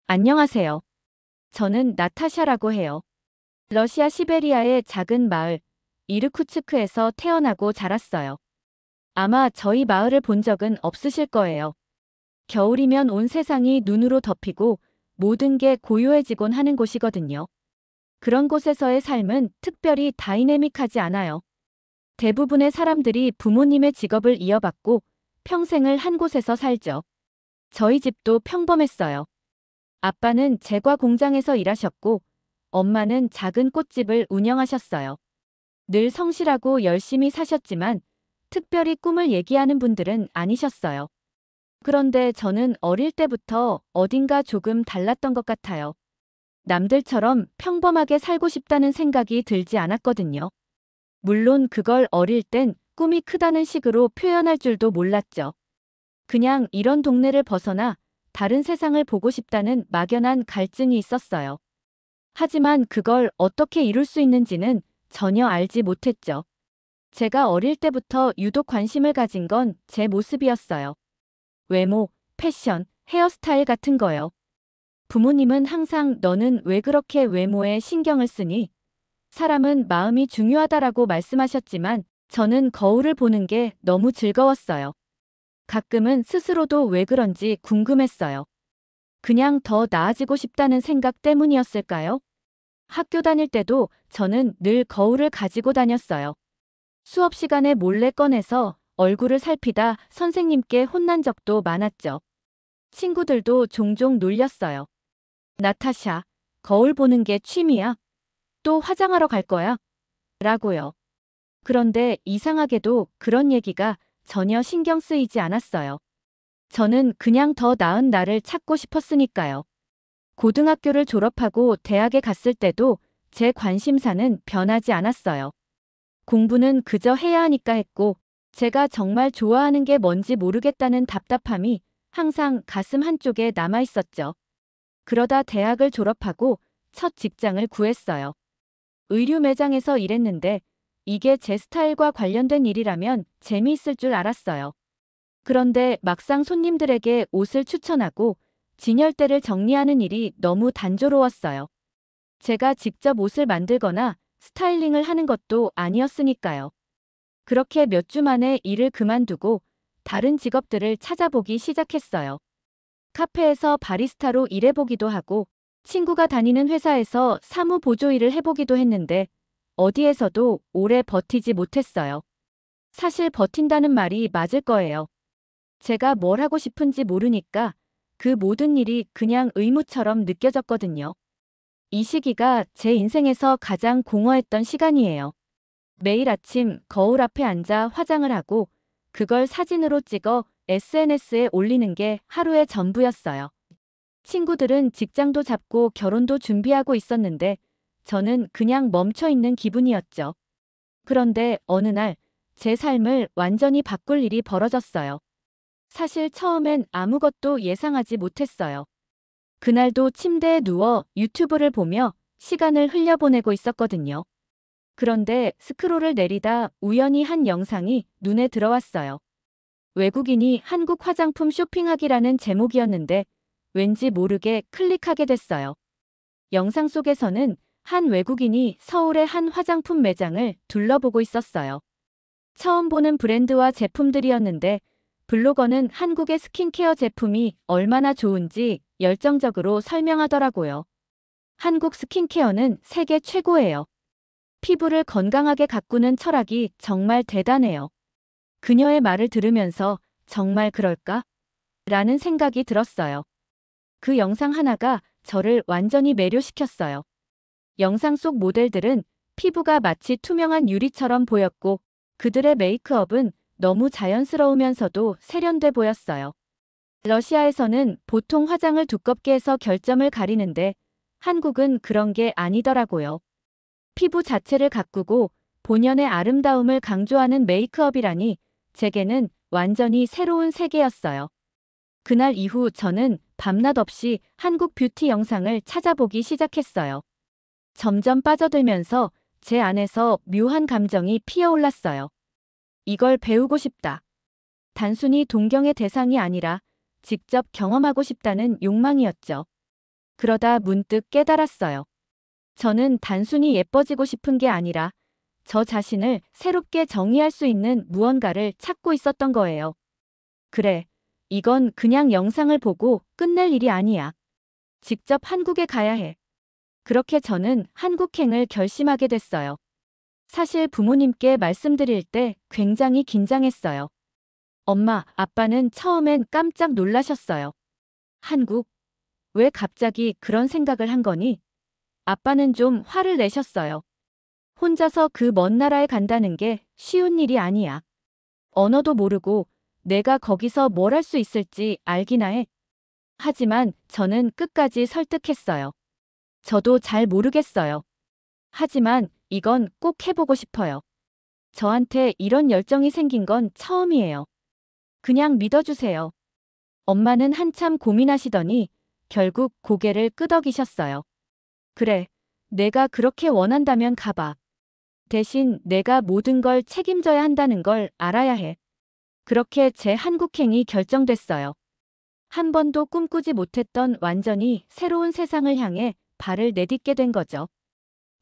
안녕하세요. 저는 나타샤라고 해요. 러시아 시베리아의 작은 마을 이르쿠츠크에서 태어나고 자랐어요. 아마 저희 마을을 본 적은 없으실 거예요. 겨울이면 온 세상이 눈으로 덮이고 모든 게 고요해지곤 하는 곳이거든요. 그런 곳에서의 삶은 특별히 다이내믹하지 않아요. 대부분의 사람들이 부모님의 직업을 이어받고 평생을 한 곳에서 살죠. 저희 집도 평범했어요. 아빠는 제과 공장에서 일하셨고, 엄마는 작은 꽃집을 운영하셨어요. 늘 성실하고 열심히 사셨지만, 특별히 꿈을 얘기하는 분들은 아니셨어요. 그런데 저는 어릴 때부터 어딘가 조금 달랐던 것 같아요. 남들처럼 평범하게 살고 싶다는 생각이 들지 않았거든요. 물론 그걸 어릴 땐 꿈이 크다는 식으로 표현할 줄도 몰랐죠. 그냥 이런 동네를 벗어나 다른 세상을 보고 싶다는 막연한 갈증이 있었어요. 하지만 그걸 어떻게 이룰 수 있는지는 전혀 알지 못했죠. 제가 어릴 때부터 유독 관심을 가진 건 제 모습이었어요. 외모, 패션, 헤어스타일 같은 거요. 부모님은 항상 너는 왜 그렇게 외모에 신경을 쓰니? 사람은 마음이 중요하다라고 말씀하셨지만 저는 거울을 보는 게 너무 즐거웠어요. 가끔은 스스로도 왜 그런지 궁금했어요. 그냥 더 나아지고 싶다는 생각 때문이었을까요? 학교 다닐 때도 저는 늘 거울을 가지고 다녔어요. 수업 시간에 몰래 꺼내서 얼굴을 살피다 선생님께 혼난 적도 많았죠. 친구들도 종종 놀렸어요. 나타샤, 거울 보는 게 취미야? 또 화장하러 갈 거야? 라고요. 그런데 이상하게도 그런 얘기가 전혀 신경 쓰이지 않았어요. 저는 그냥 더 나은 나를 찾고 싶었으니까요. 고등학교를 졸업하고 대학에 갔을 때도 제 관심사는 변하지 않았어요. 공부는 그저 해야 하니까 했고, 제가 정말 좋아하는 게 뭔지 모르겠다는 답답함이 항상 가슴 한쪽에 남아 있었죠. 그러다 대학을 졸업하고 첫 직장을 구했어요. 의류 매장에서 일했는데 이게 제 스타일과 관련된 일이라면 재미있을 줄 알았어요. 그런데 막상 손님들에게 옷을 추천하고 진열대를 정리하는 일이 너무 단조로웠어요. 제가 직접 옷을 만들거나 스타일링을 하는 것도 아니었으니까요. 그렇게 몇 주 만에 일을 그만두고 다른 직업들을 찾아보기 시작했어요. 카페에서 바리스타로 일해보기도 하고 친구가 다니는 회사에서 사무보조 일을 해보기도 했는데 어디에서도 오래 버티지 못했어요. 사실 버틴다는 말이 맞을 거예요. 제가 뭘 하고 싶은지 모르니까 그 모든 일이 그냥 의무처럼 느껴졌거든요. 이 시기가 제 인생에서 가장 공허했던 시간이에요. 매일 아침 거울 앞에 앉아 화장을 하고 그걸 사진으로 찍어 SNS에 올리는 게 하루의 전부였어요. 친구들은 직장도 잡고 결혼도 준비하고 있었는데 저는 그냥 멈춰 있는 기분이었죠. 그런데 어느 날 제 삶을 완전히 바꿀 일이 벌어졌어요. 사실 처음엔 아무것도 예상하지 못했어요. 그날도 침대에 누워 유튜브를 보며 시간을 흘려보내고 있었거든요. 그런데 스크롤을 내리다 우연히 한 영상이 눈에 들어왔어요. 외국인이 한국 화장품 쇼핑하기라는 제목이었는데 왠지 모르게 클릭하게 됐어요. 영상 속에서는 한 외국인이 서울의 한 화장품 매장을 둘러보고 있었어요. 처음 보는 브랜드와 제품들이었는데 블로거는 한국의 스킨케어 제품이 얼마나 좋은지 열정적으로 설명하더라고요. 한국 스킨케어는 세계 최고예요. 피부를 건강하게 가꾸는 철학이 정말 대단해요. 그녀의 말을 들으면서 정말 그럴까? 라는 생각이 들었어요. 그 영상 하나가 저를 완전히 매료시켰어요. 영상 속 모델들은 피부가 마치 투명한 유리처럼 보였고 그들의 메이크업은 너무 자연스러우면서도 세련돼 보였어요. 러시아에서는 보통 화장을 두껍게 해서 결점을 가리는데 한국은 그런 게 아니더라고요. 피부 자체를 가꾸고 본연의 아름다움을 강조하는 메이크업이라니 제게는 완전히 새로운 세계였어요. 그날 이후 저는 밤낮 없이 한국 뷰티 영상을 찾아보기 시작했어요. 점점 빠져들면서 제 안에서 묘한 감정이 피어올랐어요. 이걸 배우고 싶다. 단순히 동경의 대상이 아니라 직접 경험하고 싶다는 욕망이었죠. 그러다 문득 깨달았어요. 저는 단순히 예뻐지고 싶은 게 아니라 저 자신을 새롭게 정의할 수 있는 무언가를 찾고 있었던 거예요. 그래, 이건 그냥 영상을 보고 끝낼 일이 아니야. 직접 한국에 가야 해. 그렇게 저는 한국행을 결심하게 됐어요. 사실 부모님께 말씀드릴 때 굉장히 긴장했어요. 엄마, 아빠는 처음엔 깜짝 놀라셨어요. 한국? 왜 갑자기 그런 생각을 한 거니? 아빠는 좀 화를 내셨어요. 혼자서 그 먼 나라에 간다는 게 쉬운 일이 아니야. 언어도 모르고 내가 거기서 뭘 할 수 있을지 알기나 해. 하지만 저는 끝까지 설득했어요. 저도 잘 모르겠어요. 하지만 이건 꼭 해보고 싶어요. 저한테 이런 열정이 생긴 건 처음이에요. 그냥 믿어주세요. 엄마는 한참 고민하시더니 결국 고개를 끄덕이셨어요. 그래, 내가 그렇게 원한다면 가봐. 대신 내가 모든 걸 책임져야 한다는 걸 알아야 해. 그렇게 제 한국행이 결정됐어요. 한 번도 꿈꾸지 못했던 완전히 새로운 세상을 향해 발을 내딛게 된 거죠.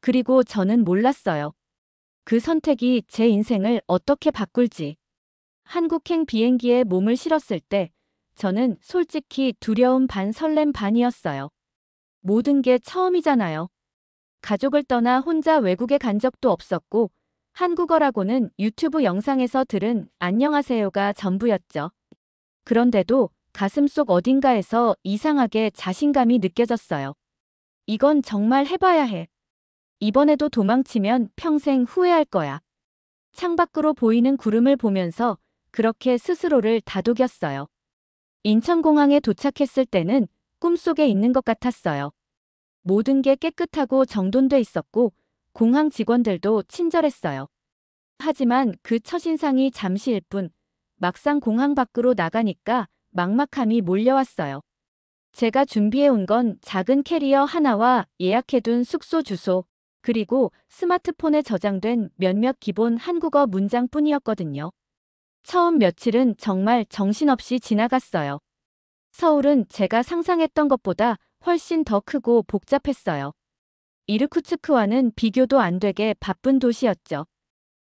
그리고 저는 몰랐어요. 그 선택이 제 인생을 어떻게 바꿀지. 한국행 비행기에 몸을 실었을 때 저는 솔직히 두려움 반 설렘 반이었어요. 모든 게 처음이잖아요. 가족을 떠나 혼자 외국에 간 적도 없었고 한국어라고는 유튜브 영상에서 들은 안녕하세요가 전부였죠. 그런데도 가슴속 어딘가에서 이상하게 자신감이 느껴졌어요. 이건 정말 해봐야 해. 이번에도 도망치면 평생 후회할 거야. 창밖으로 보이는 구름을 보면서 그렇게 스스로를 다독였어요. 인천공항에 도착했을 때는 꿈속에 있는 것 같았어요. 모든 게 깨끗하고 정돈돼 있었고 공항 직원들도 친절했어요. 하지만 그 첫인상이 잠시일 뿐 막상 공항 밖으로 나가니까 막막함이 몰려왔어요. 제가 준비해온 건 작은 캐리어 하나와 예약해둔 숙소 주소, 그리고 스마트폰에 저장된 몇몇 기본 한국어 문장뿐이었거든요. 처음 며칠은 정말 정신없이 지나갔어요. 서울은 제가 상상했던 것보다 훨씬 더 크고 복잡했어요. 이르쿠츠크와는 비교도 안 되게 바쁜 도시였죠.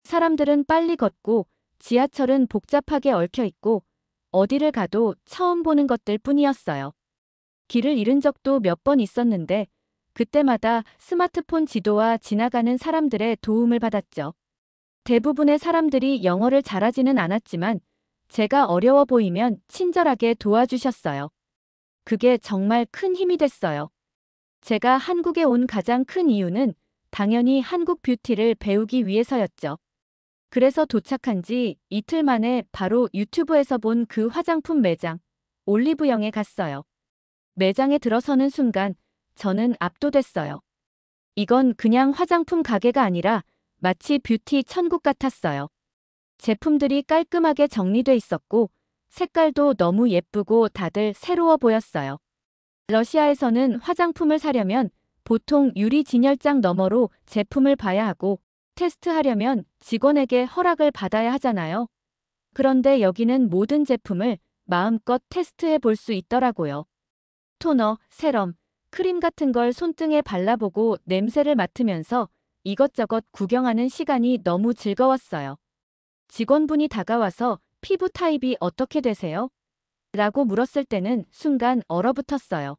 사람들은 빨리 걷고 지하철은 복잡하게 얽혀 있고 어디를 가도 처음 보는 것들 뿐이었어요. 길을 잃은 적도 몇 번 있었는데 그때마다 스마트폰 지도와 지나가는 사람들의 도움을 받았죠. 대부분의 사람들이 영어를 잘하지는 않았지만 제가 어려워 보이면 친절하게 도와주셨어요. 그게 정말 큰 힘이 됐어요. 제가 한국에 온 가장 큰 이유는 당연히 한국 뷰티를 배우기 위해서였죠. 그래서 도착한 지 이틀 만에 바로 유튜브에서 본 그 화장품 매장, 올리브영에 갔어요. 매장에 들어서는 순간 저는 압도됐어요. 이건 그냥 화장품 가게가 아니라 마치 뷰티 천국 같았어요. 제품들이 깔끔하게 정리돼 있었고 색깔도 너무 예쁘고 다들 새로워 보였어요. 러시아에서는 화장품을 사려면 보통 유리 진열장 너머로 제품을 봐야 하고 테스트하려면 직원에게 허락을 받아야 하잖아요. 그런데 여기는 모든 제품을 마음껏 테스트해 볼 수 있더라고요. 토너, 세럼, 크림 같은 걸 손등에 발라보고 냄새를 맡으면서 이것저것 구경하는 시간이 너무 즐거웠어요. 직원분이 다가와서 피부 타입이 어떻게 되세요? 라고 물었을 때는 순간 얼어붙었어요.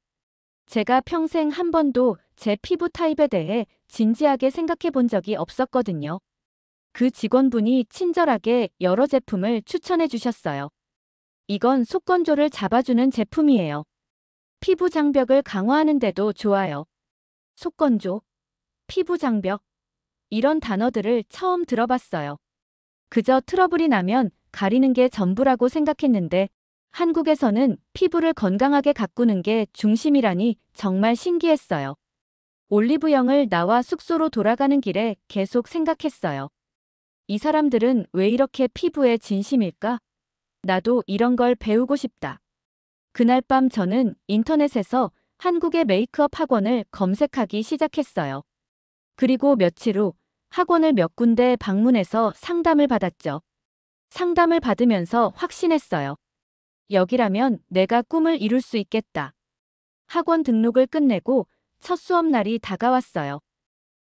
제가 평생 한 번도 제 피부 타입에 대해 진지하게 생각해 본 적이 없었거든요. 그 직원분이 친절하게 여러 제품을 추천해 주셨어요. 이건 속건조를 잡아주는 제품이에요. 피부 장벽을 강화하는데도 좋아요. 속건조, 피부 장벽, 이런 단어들을 처음 들어봤어요. 그저 트러블이 나면 가리는 게 전부라고 생각했는데 한국에서는 피부를 건강하게 가꾸는 게 중심이라니 정말 신기했어요. 올리브영을 나와 숙소로 돌아가는 길에 계속 생각했어요. 이 사람들은 왜 이렇게 피부에 진심일까? 나도 이런 걸 배우고 싶다. 그날 밤 저는 인터넷에서 한국의 메이크업 학원을 검색하기 시작했어요. 그리고 며칠 후 학원을 몇 군데 방문해서 상담을 받았죠. 상담을 받으면서 확신했어요. 여기라면 내가 꿈을 이룰 수 있겠다. 학원 등록을 끝내고 첫 수업 날이 다가왔어요.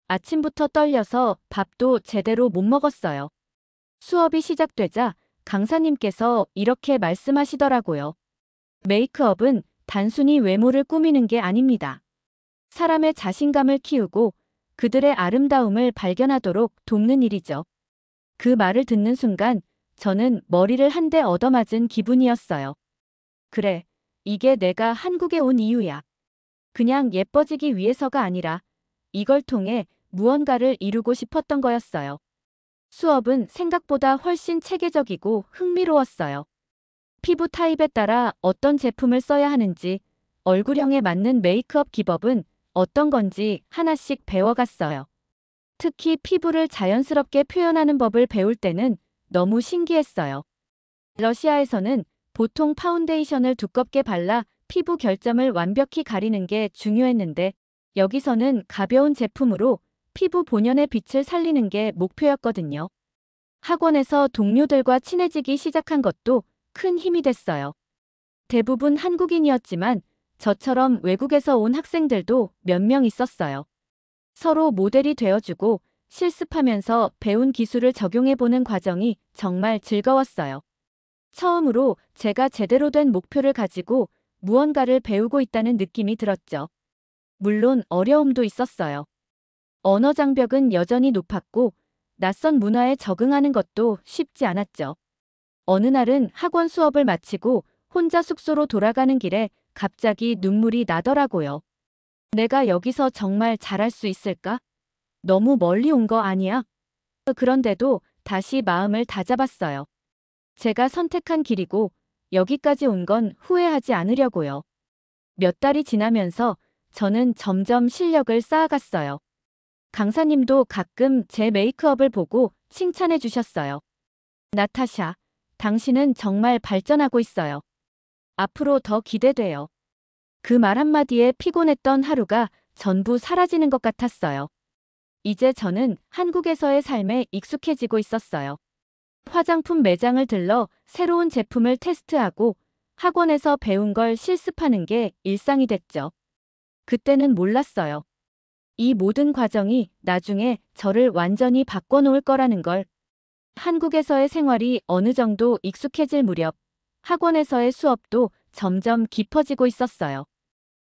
아침부터 떨려서 밥도 제대로 못 먹었어요. 수업이 시작되자 강사님께서 이렇게 말씀하시더라고요. 메이크업은 단순히 외모를 꾸미는 게 아닙니다. 사람의 자신감을 키우고 그들의 아름다움을 발견하도록 돕는 일이죠. 그 말을 듣는 순간 저는 머리를 한 대 얻어맞은 기분이었어요. 그래, 이게 내가 한국에 온 이유야. 그냥 예뻐지기 위해서가 아니라 이걸 통해 무언가를 이루고 싶었던 거였어요. 수업은 생각보다 훨씬 체계적이고 흥미로웠어요. 피부 타입에 따라 어떤 제품을 써야 하는지, 얼굴형에 맞는 메이크업 기법은 어떤 건지 하나씩 배워갔어요. 특히 피부를 자연스럽게 표현하는 법을 배울 때는 너무 신기했어요. 러시아에서는 보통 파운데이션을 두껍게 발라 피부 결점을 완벽히 가리는 게 중요했는데 여기서는 가벼운 제품으로 피부 본연의 빛을 살리는 게 목표였거든요. 학원에서 동료들과 친해지기 시작한 것도 큰 힘이 됐어요. 대부분 한국인이었지만 저처럼 외국에서 온 학생들도 몇 명 있었어요. 서로 모델이 되어주고 실습하면서 배운 기술을 적용해보는 과정이 정말 즐거웠어요. 처음으로 제가 제대로 된 목표를 가지고 무언가를 배우고 있다는 느낌이 들었죠. 물론 어려움도 있었어요. 언어 장벽은 여전히 높았고 낯선 문화에 적응하는 것도 쉽지 않았죠. 어느 날은 학원 수업을 마치고 혼자 숙소로 돌아가는 길에 갑자기 눈물이 나더라고요. 내가 여기서 정말 잘할 수 있을까? 너무 멀리 온 거 아니야? 그런데도 다시 마음을 다잡았어요. 제가 선택한 길이고 여기까지 온 건 후회하지 않으려고요. 몇 달이 지나면서 저는 점점 실력을 쌓아갔어요. 강사님도 가끔 제 메이크업을 보고 칭찬해 주셨어요. 나타샤, 당신은 정말 발전하고 있어요. 앞으로 더 기대돼요. 그 말 한마디에 피곤했던 하루가 전부 사라지는 것 같았어요. 이제 저는 한국에서의 삶에 익숙해지고 있었어요. 화장품 매장을 들러 새로운 제품을 테스트하고 학원에서 배운 걸 실습하는 게 일상이 됐죠. 그때는 몰랐어요. 이 모든 과정이 나중에 저를 완전히 바꿔놓을 거라는 걸. 한국에서의 생활이 어느 정도 익숙해질 무렵 학원에서의 수업도 점점 깊어지고 있었어요.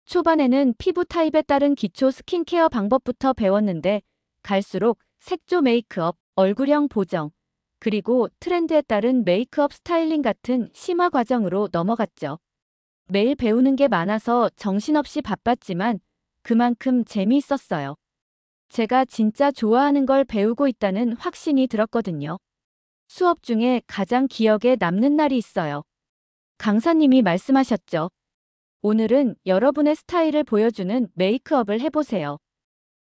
초반에는 피부 타입에 따른 기초 스킨케어 방법부터 배웠는데 갈수록 색조 메이크업, 얼굴형 보정, 그리고 트렌드에 따른 메이크업 스타일링 같은 심화 과정으로 넘어갔죠. 매일 배우는 게 많아서 정신없이 바빴지만 그만큼 재미있었어요. 제가 진짜 좋아하는 걸 배우고 있다는 확신이 들었거든요. 수업 중에 가장 기억에 남는 날이 있어요. 강사님이 말씀하셨죠. 오늘은 여러분의 스타일을 보여주는 메이크업을 해보세요.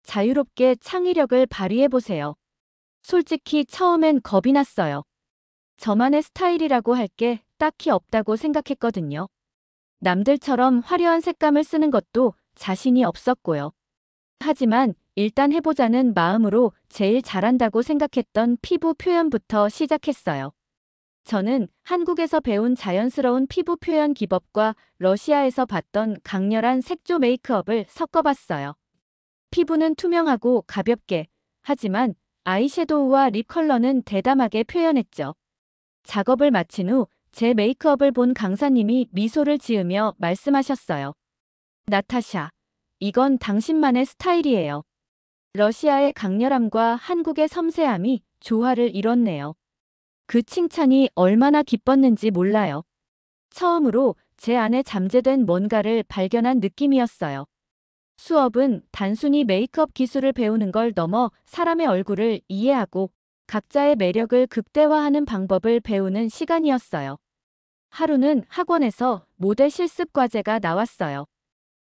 자유롭게 창의력을 발휘해보세요. 솔직히 처음엔 겁이 났어요. 저만의 스타일이라고 할 게 딱히 없다고 생각했거든요. 남들처럼 화려한 색감을 쓰는 것도 자신이 없었고요. 하지만 일단 해보자는 마음으로 제일 잘한다고 생각했던 피부 표현부터 시작했어요. 저는 한국에서 배운 자연스러운 피부 표현 기법과 러시아에서 봤던 강렬한 색조 메이크업을 섞어봤어요. 피부는 투명하고 가볍게, 하지만 아이섀도우와 립 컬러는 대담하게 표현했죠. 작업을 마친 후 제 메이크업을 본 강사님이 미소를 지으며 말씀하셨어요. 나타샤, 이건 당신만의 스타일이에요. 러시아의 강렬함과 한국의 섬세함이 조화를 이뤘네요. 그 칭찬이 얼마나 기뻤는지 몰라요. 처음으로 제 안에 잠재된 뭔가를 발견한 느낌이었어요. 수업은 단순히 메이크업 기술을 배우는 걸 넘어 사람의 얼굴을 이해하고 각자의 매력을 극대화하는 방법을 배우는 시간이었어요. 하루는 학원에서 모델 실습 과제가 나왔어요.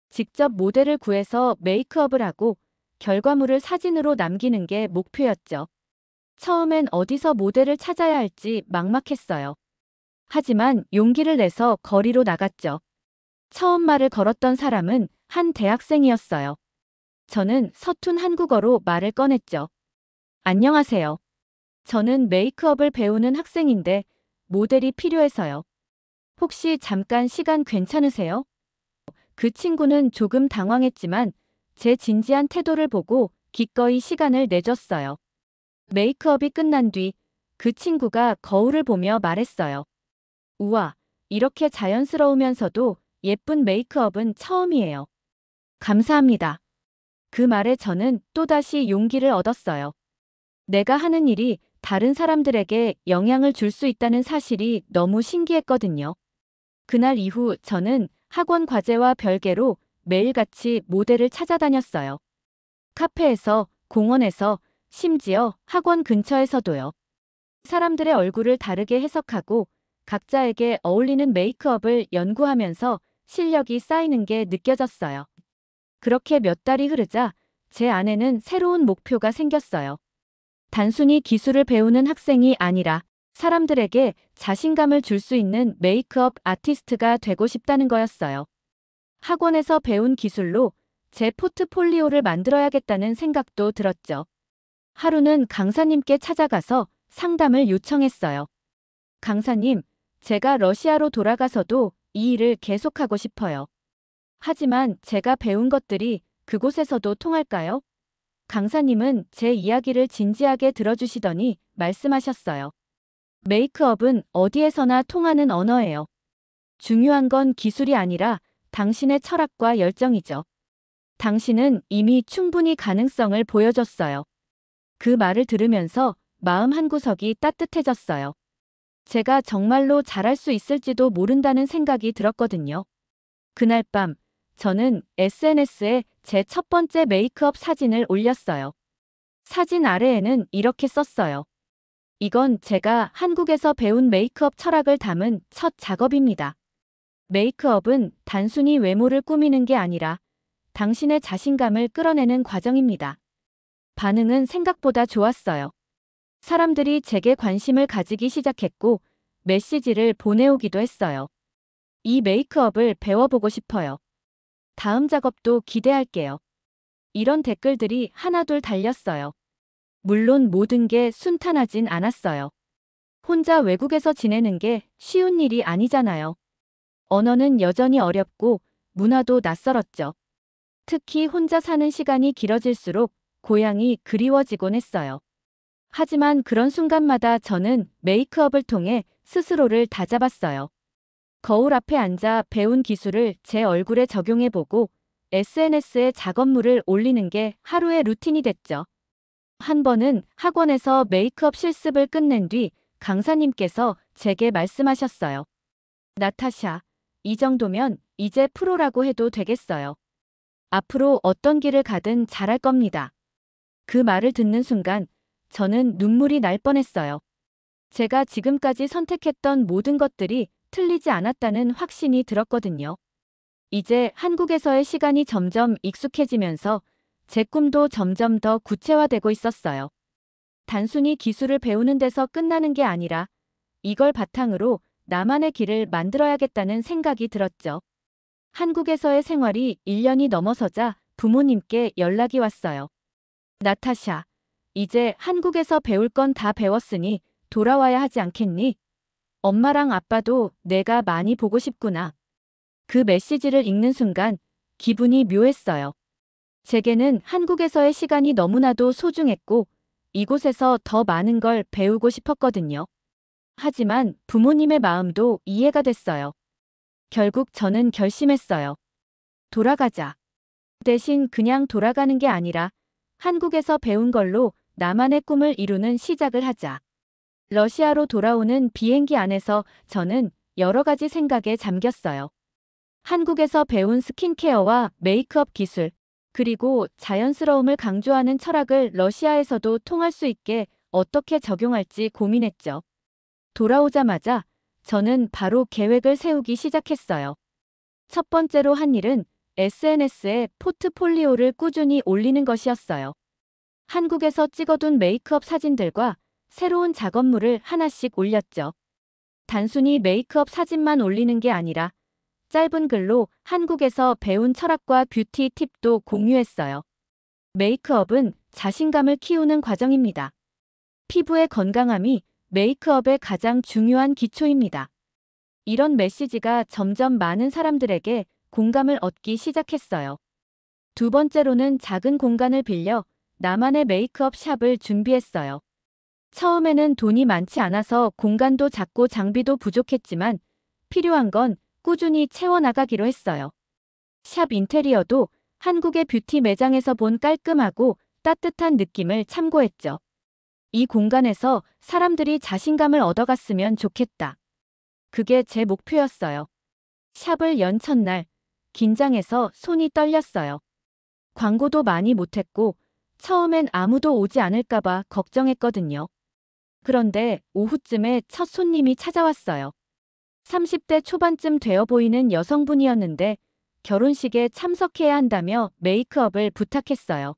직접 모델을 구해서 메이크업을 하고 결과물을 사진으로 남기는 게 목표였죠. 처음엔 어디서 모델을 찾아야 할지 막막했어요. 하지만 용기를 내서 거리로 나갔죠. 처음 말을 걸었던 사람은 한 대학생이었어요. 저는 서툰 한국어로 말을 꺼냈죠. 안녕하세요. 저는 메이크업을 배우는 학생인데 모델이 필요해서요. 혹시 잠깐 시간 괜찮으세요? 그 친구는 조금 당황했지만 제 진지한 태도를 보고 기꺼이 시간을 내줬어요. 메이크업이 끝난 뒤 그 친구가 거울을 보며 말했어요. 우와, 이렇게 자연스러우면서도 예쁜 메이크업은 처음이에요. 감사합니다. 그 말에 저는 또다시 용기를 얻었어요. 내가 하는 일이 다른 사람들에게 영향을 줄 수 있다는 사실이 너무 신기했거든요. 그날 이후 저는 학원 과제와 별개로 매일같이 모델을 찾아다녔어요. 카페에서, 공원에서, 심지어 학원 근처에서도요. 사람들의 얼굴을 다르게 해석하고 각자에게 어울리는 메이크업을 연구하면서 실력이 쌓이는 게 느껴졌어요. 그렇게 몇 달이 흐르자 제 안에는 새로운 목표가 생겼어요. 단순히 기술을 배우는 학생이 아니라 사람들에게 자신감을 줄 수 있는 메이크업 아티스트가 되고 싶다는 거였어요. 학원에서 배운 기술로 제 포트폴리오를 만들어야겠다는 생각도 들었죠. 하루는 강사님께 찾아가서 상담을 요청했어요. 강사님, 제가 러시아로 돌아가서도 이 일을 계속하고 싶어요. 하지만 제가 배운 것들이 그곳에서도 통할까요? 강사님은 제 이야기를 진지하게 들어주시더니 말씀하셨어요. 메이크업은 어디에서나 통하는 언어예요. 중요한 건 기술이 아니라 당신의 철학과 열정이죠. 당신은 이미 충분히 가능성을 보여줬어요. 그 말을 들으면서 마음 한구석이 따뜻해졌어요. 제가 정말로 잘할 수 있을지도 모른다는 생각이 들었거든요. 그날 밤, 저는 SNS에 제 첫 번째 메이크업 사진을 올렸어요. 사진 아래에는 이렇게 썼어요. 이건 제가 한국에서 배운 메이크업 철학을 담은 첫 작업입니다. 메이크업은 단순히 외모를 꾸미는 게 아니라 당신의 자신감을 끌어내는 과정입니다. 반응은 생각보다 좋았어요. 사람들이 제게 관심을 가지기 시작했고 메시지를 보내오기도 했어요. 이 메이크업을 배워보고 싶어요. 다음 작업도 기대할게요. 이런 댓글들이 하나둘 달렸어요. 물론 모든 게 순탄하진 않았어요. 혼자 외국에서 지내는 게 쉬운 일이 아니잖아요. 언어는 여전히 어렵고 문화도 낯설었죠. 특히 혼자 사는 시간이 길어질수록 고향이 그리워지곤 했어요. 하지만 그런 순간마다 저는 메이크업을 통해 스스로를 다잡았어요. 거울 앞에 앉아 배운 기술을 제 얼굴에 적용해보고 SNS에 작업물을 올리는 게 하루의 루틴이 됐죠. 한 번은 학원에서 메이크업 실습을 끝낸 뒤 강사님께서 제게 말씀하셨어요. 나타샤, 이 정도면 이제 프로라고 해도 되겠어요. 앞으로 어떤 길을 가든 잘할 겁니다. 그 말을 듣는 순간 저는 눈물이 날 뻔했어요. 제가 지금까지 선택했던 모든 것들이 틀리지 않았다는 확신이 들었거든요. 이제 한국에서의 시간이 점점 익숙해지면서 제 꿈도 점점 더 구체화되고 있었어요. 단순히 기술을 배우는 데서 끝나는 게 아니라 이걸 바탕으로 나만의 길을 만들어야겠다는 생각이 들었죠. 한국에서의 생활이 1년이 넘어서자 부모님께 연락이 왔어요. 나타샤, 이제 한국에서 배울 건 다 배웠으니 돌아와야 하지 않겠니? 엄마랑 아빠도 내가 많이 보고 싶구나. 그 메시지를 읽는 순간 기분이 묘했어요. 제게는 한국에서의 시간이 너무나도 소중했고 이곳에서 더 많은 걸 배우고 싶었거든요. 하지만 부모님의 마음도 이해가 됐어요. 결국 저는 결심했어요. 돌아가자. 대신 그냥 돌아가는 게 아니라 한국에서 배운 걸로 나만의 꿈을 이루는 시작을 하자. 러시아로 돌아오는 비행기 안에서 저는 여러 가지 생각에 잠겼어요. 한국에서 배운 스킨케어와 메이크업 기술, 그리고 자연스러움을 강조하는 철학을 러시아에서도 통할 수 있게 어떻게 적용할지 고민했죠. 돌아오자마자 저는 바로 계획을 세우기 시작했어요. 첫 번째로 한 일은 SNS에 포트폴리오를 꾸준히 올리는 것이었어요. 한국에서 찍어둔 메이크업 사진들과 새로운 작업물을 하나씩 올렸죠. 단순히 메이크업 사진만 올리는 게 아니라 짧은 글로 한국에서 배운 철학과 뷰티 팁도 공유했어요. 메이크업은 자신감을 키우는 과정입니다. 피부의 건강함이 메이크업의 가장 중요한 기초입니다. 이런 메시지가 점점 많은 사람들에게 공감을 얻기 시작했어요. 두 번째로는 작은 공간을 빌려 나만의 메이크업 샵을 준비했어요. 처음에는 돈이 많지 않아서 공간도 작고 장비도 부족했지만 필요한 건 꾸준히 채워나가기로 했어요. 샵 인테리어도 한국의 뷰티 매장에서 본 깔끔하고 따뜻한 느낌을 참고했죠. 이 공간에서 사람들이 자신감을 얻어갔으면 좋겠다. 그게 제 목표였어요. 샵을 연 첫날, 긴장해서 손이 떨렸어요. 광고도 많이 못했고 처음엔 아무도 오지 않을까봐 걱정했거든요. 그런데 오후쯤에 첫 손님이 찾아왔어요. 30대 초반쯤 되어 보이는 여성분이었는데 결혼식에 참석해야 한다며 메이크업을 부탁했어요.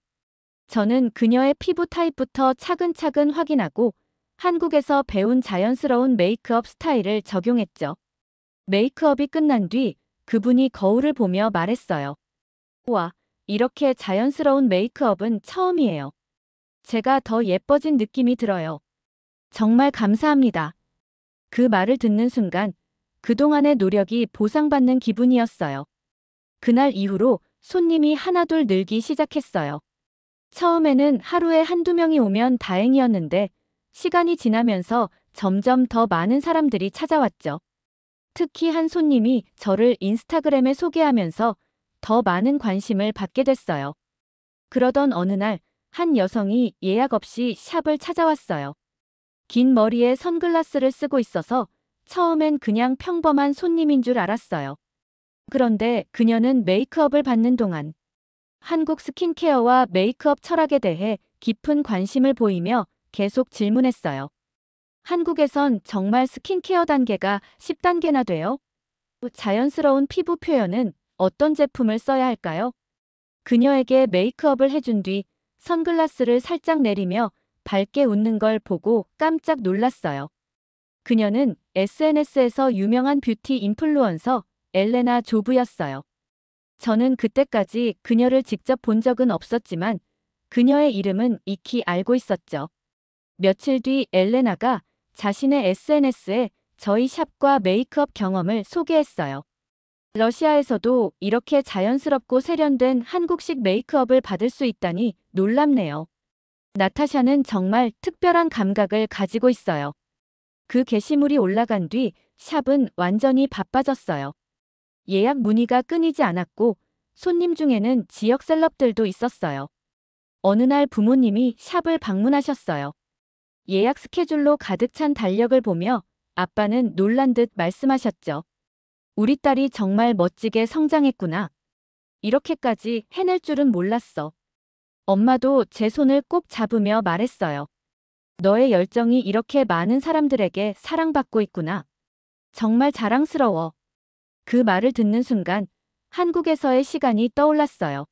저는 그녀의 피부 타입부터 차근차근 확인하고 한국에서 배운 자연스러운 메이크업 스타일을 적용했죠. 메이크업이 끝난 뒤 그분이 거울을 보며 말했어요. 와, 이렇게 자연스러운 메이크업은 처음이에요. 제가 더 예뻐진 느낌이 들어요. 정말 감사합니다. 그 말을 듣는 순간 그동안의 노력이 보상받는 기분이었어요. 그날 이후로 손님이 하나둘 늘기 시작했어요. 처음에는 하루에 한두 명이 오면 다행이었는데 시간이 지나면서 점점 더 많은 사람들이 찾아왔죠. 특히 한 손님이 저를 인스타그램에 소개하면서 더 많은 관심을 받게 됐어요. 그러던 어느 날 한 여성이 예약 없이 샵을 찾아왔어요. 긴 머리에 선글라스를 쓰고 있어서 처음엔 그냥 평범한 손님인 줄 알았어요. 그런데 그녀는 메이크업을 받는 동안 한국 스킨케어와 메이크업 철학에 대해 깊은 관심을 보이며 계속 질문했어요. 한국에선 정말 스킨케어 단계가 10단계나 돼요? 자연스러운 피부 표현은 어떤 제품을 써야 할까요? 그녀에게 메이크업을 해준 뒤 선글라스를 살짝 내리며 밝게 웃는 걸 보고 깜짝 놀랐어요. 그녀는 SNS에서 유명한 뷰티 인플루언서 엘레나 조브였어요. 저는 그때까지 그녀를 직접 본 적은 없었지만 그녀의 이름은 익히 알고 있었죠. 며칠 뒤 엘레나가 자신의 SNS에 저희 샵과 메이크업 경험을 소개했어요. 러시아에서도 이렇게 자연스럽고 세련된 한국식 메이크업을 받을 수 있다니 놀랍네요. 나타샤는 정말 특별한 감각을 가지고 있어요. 그 게시물이 올라간 뒤 샵은 완전히 바빠졌어요. 예약 문의가 끊이지 않았고 손님 중에는 지역 셀럽들도 있었어요. 어느 날 부모님이 샵을 방문하셨어요. 예약 스케줄로 가득 찬 달력을 보며 아빠는 놀란 듯 말씀하셨죠. 우리 딸이 정말 멋지게 성장했구나. 이렇게까지 해낼 줄은 몰랐어. 엄마도 제 손을 꼭 잡으며 말했어요. 너의 열정이 이렇게 많은 사람들에게 사랑받고 있구나. 정말 자랑스러워. 그 말을 듣는 순간 한국에서의 시간이 떠올랐어요.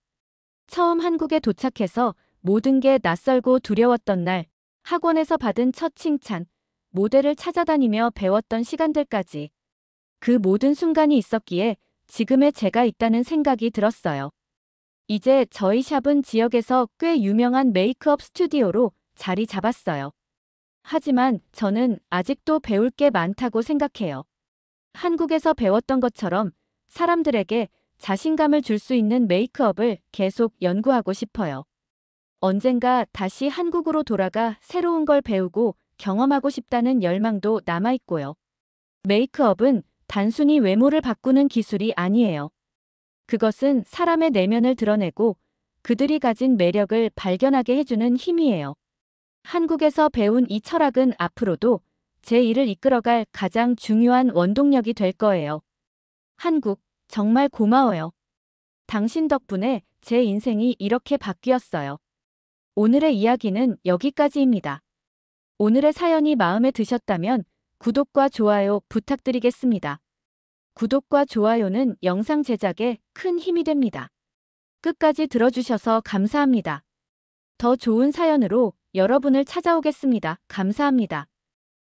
처음 한국에 도착해서 모든 게 낯설고 두려웠던 날, 학원에서 받은 첫 칭찬, 모델을 찾아다니며 배웠던 시간들까지. 그 모든 순간이 있었기에 지금의 제가 있다는 생각이 들었어요. 이제 저희 샵은 지역에서 꽤 유명한 메이크업 스튜디오로 자리 잡았어요. 하지만 저는 아직도 배울 게 많다고 생각해요. 한국에서 배웠던 것처럼 사람들에게 자신감을 줄 수 있는 메이크업을 계속 연구하고 싶어요. 언젠가 다시 한국으로 돌아가 새로운 걸 배우고 경험하고 싶다는 열망도 남아있고요. 메이크업은 단순히 외모를 바꾸는 기술이 아니에요. 그것은 사람의 내면을 드러내고 그들이 가진 매력을 발견하게 해주는 힘이에요. 한국에서 배운 이 철학은 앞으로도 제 일을 이끌어갈 가장 중요한 원동력이 될 거예요. 한국, 정말 고마워요. 당신 덕분에 제 인생이 이렇게 바뀌었어요. 오늘의 이야기는 여기까지입니다. 오늘의 사연이 마음에 드셨다면 구독과 좋아요 부탁드리겠습니다. 구독과 좋아요는 영상 제작에 큰 힘이 됩니다. 끝까지 들어주셔서 감사합니다. 더 좋은 사연으로 여러분을 찾아오겠습니다. 감사합니다.